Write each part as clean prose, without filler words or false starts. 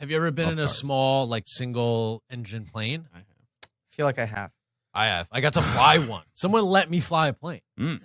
Have you ever been in a small, like, single-engine plane? I have. feel like I have. I have. I got to fly one. Someone let me fly a plane.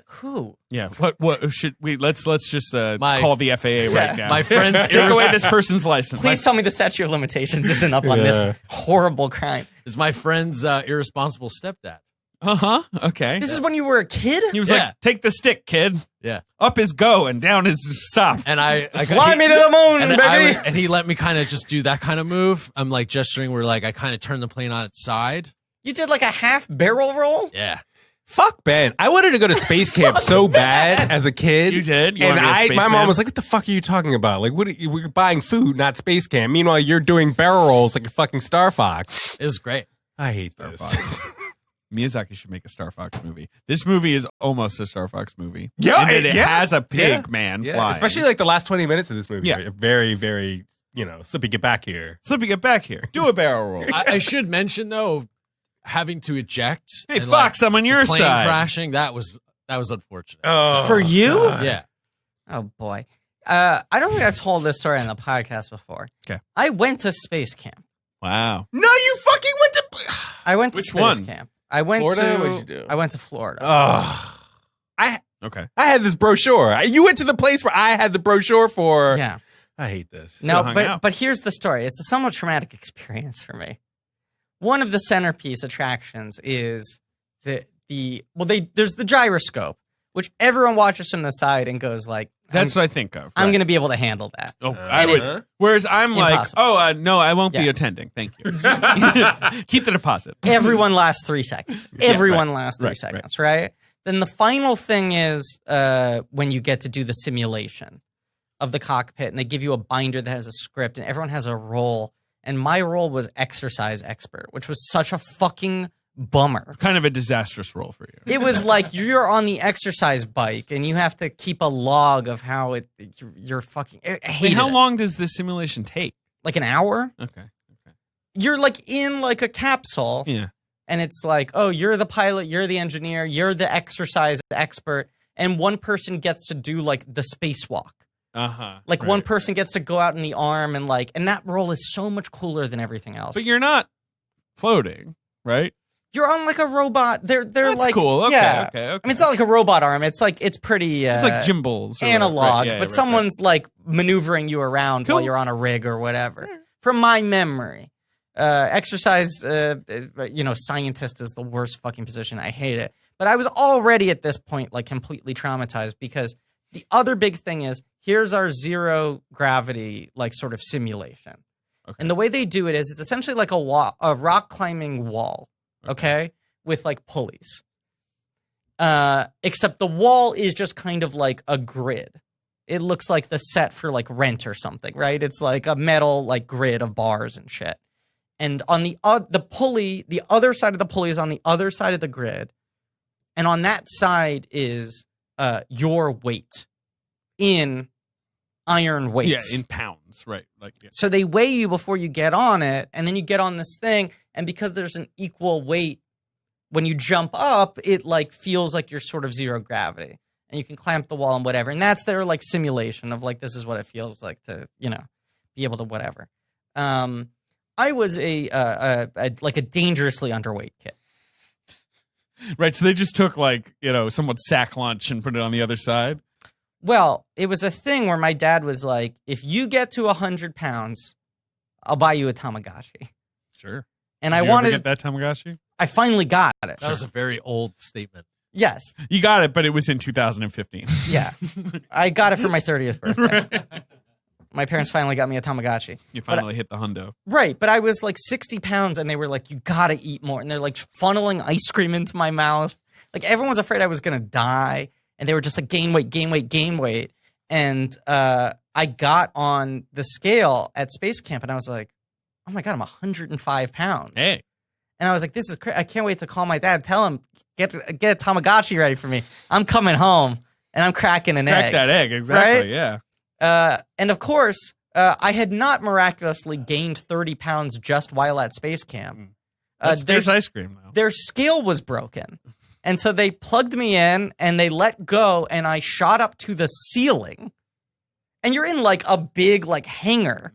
Who? Yeah. What should we? Let's just call the FAA right now. My friend's take away this person's license. Please tell me the statute of limitations isn't up on this horrible crime. Is my friend's irresponsible stepdad. Okay. This is when you were a kid? He was like, "Take the stick, kid." Yeah. Up is go and down is stop. And I fly me to the moon, baby. And he let me kind of just do that kind of move. I'm like gesturing where like I kind of turned the plane on its side. You did like a half barrel roll? Yeah. Fuck Ben. I wanted to go to space camp so bad as a kid. You did? You and wanted to be a my spaceman? mom was like, what the fuck are you talking about? Like, we're buying food, not space camp. Meanwhile, you're doing barrel rolls like a fucking Star Fox. It was great. I hate this. Miyazaki should make a Star Fox movie. This movie is almost a Star Fox movie. Yeah, and it has a pig man flying. Especially like the last 20 minutes of this movie. Yeah. Are very, very, Slippy, get back here. Slippy, get back here. Do a barrel roll. I should mention though, having to eject. Hey, and, Fox, I'm on your plane side. crashing. That was unfortunate. Oh, For you? Yeah. Oh, boy. I don't think I've told this story on the podcast before. Okay. I went to space camp. Wow. No, you fucking went to... I went to Which space one? camp. I went Florida? to... What'd you do? I went to Florida. Oh. Okay. I had this brochure. You went to the place where I had the brochure for... Yeah. I hate this. No, hung but out. but here's the story. It's a somewhat traumatic experience for me. One of the centerpiece attractions is there's the gyroscope, which everyone watches from the side and goes like, That's what I think of. I'm right. going to be able to handle that. Oh, I would. huh? Whereas I'm Impossible. like, no, I won't be Yeah. attending. Thank you. Keep the deposit. Everyone lasts 3 seconds. Everyone right. lasts 3 Right, seconds, right? Then the final thing is when you get to do the simulation of the cockpit, and they give you a binder that has a script, and everyone has a role. And my role was exercise expert, which was such a fucking bummer. Kind of a disastrous role for you. It was like you're on the exercise bike, and you have to keep a log of how you're fucking. I Wait, hated how it. long does this simulation take? Like an hour? Okay. You're like in like a capsule. Yeah. And it's like, oh, you're the pilot, you're the engineer, you're the exercise expert, and one person gets to do like the spacewalk. Like one person gets to go out in the arm and that role is so much cooler than everything else. But you're not floating, right? You're on like a robot. They're That's like cool. Okay, yeah. okay. I mean, it's not like a robot arm. It's like it's pretty. It's like Jimballs. or analog, whatever. Right, yeah, but right, someone's like maneuvering you around Cool. while you're on a rig or whatever. From my memory, exercise, scientist is the worst fucking position. I hate it. But I was already at this point like completely traumatized because the other big thing is here's our zero gravity like sort of simulation. Okay. And the way they do it is it's essentially like a rock climbing wall, okay, with like pulleys. Except the wall is just kind of like a grid. It looks like the set for like Rent or something, right? It's like a metal like grid of bars and shit. And on the pulley, the other side of the pulley is on the other side of the grid. And on that side is your weight in iron weights. Yeah, in pounds, right? Like, yeah. So they weigh you before you get on it, and then you get on this thing, and because there's an equal weight, when you jump up, it like feels like you're sort of zero gravity, and you can clamp the wall and whatever. And that's their like simulation of like this is what it feels like to be able to whatever. I was a dangerously underweight kid. Right. So they just took like someone's sack lunch and put it on the other side. Well, it was a thing where my dad was like, if you get to 100 pounds, I'll buy you a Tamagotchi. Sure. And Did I you ever wanted, get that Tamagotchi? I finally got it. That was a very old statement. Yes. You got it, but it was in 2015. Yeah. I got it for my 30th birthday. My parents finally got me a Tamagotchi. You finally hit the hundo. Right. But I was like 60 pounds and they were like, you got to eat more. And they're like funneling ice cream into my mouth. Like everyone was afraid I was going to die. And they were just like, gain weight, gain weight, gain weight. And I got on the scale at space camp and I was like, oh my God, I'm 105 pounds. Hey. And I was like, this is crazy. I can't wait to call my dad, tell him, get a Tamagotchi ready for me. I'm coming home and I'm cracking an egg. Crack that egg, exactly, right? yeah. And of course, I had not miraculously gained 30 pounds just while at space camp. There's ice cream, though. Their scale was broken. And so they plugged me in and they let go and I shot up to the ceiling. And you're in like a big like hangar.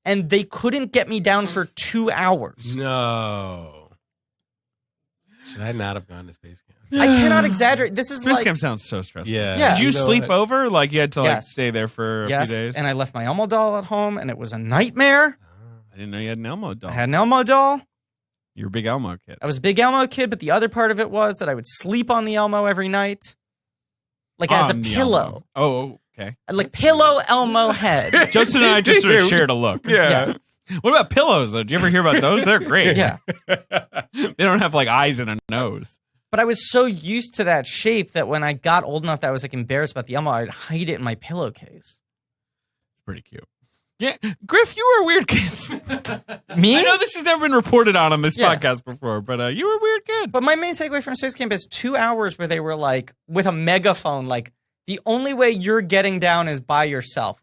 and they couldn't get me down for 2 hours. No. Should I not have gone to space camp? I cannot exaggerate. This is Space like camp sounds so stressful. Yeah. Yeah. Did you know sleep what? over? Like you had to like Yes. stay there for a few days? and I left my Elmo doll at home, and it was a nightmare. I didn't know you had an Elmo doll. I had an Elmo doll. You're a big Elmo kid. I was a big Elmo kid, but the other part of it was that I would sleep on the Elmo every night, like as a On the pillow, Elmo. Oh, okay. like pillow Elmo head. Justin and I just sort of shared a look. Yeah. What about pillows, though? Do you ever hear about those? They're great. Yeah. They don't have like eyes and a nose. But I was so used to that shape that when I got old enough that I was like embarrassed about the Elmo, I'd hide it in my pillowcase. It's pretty cute. Yeah, Griff, you were a weird kid. Me? I know this has never been reported on this Yeah. podcast before, but you were a weird kid. But my main takeaway from Space Camp is 2 hours where they were like, with a megaphone, like, the only way you're getting down is by yourself.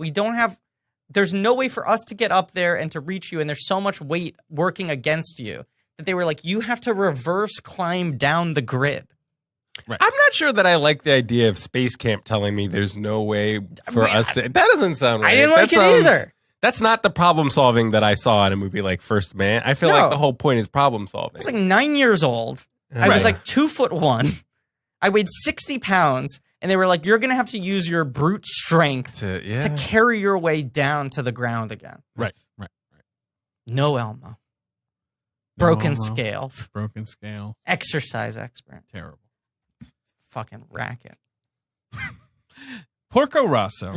There's no way for us to get up there and to reach you, and there's so much weight working against you that they were like, you have to reverse climb down the grid. I'm not sure that I like the idea of space camp telling me there's no way for us to. That doesn't sound right. I didn't That like it sounds- either. That's not the problem solving that I saw in a movie like First Man. I feel like No. the whole point is problem solving. I was like 9 years old. I was like 2'1". I weighed 60 pounds, and they were like, you're going to have to use your brute strength to carry your way down to the ground again. Right. No Elmo. Broken Elmo. scales. Broken scale. Exercise expert. Terrible. Fucking racket. Porco Rosso.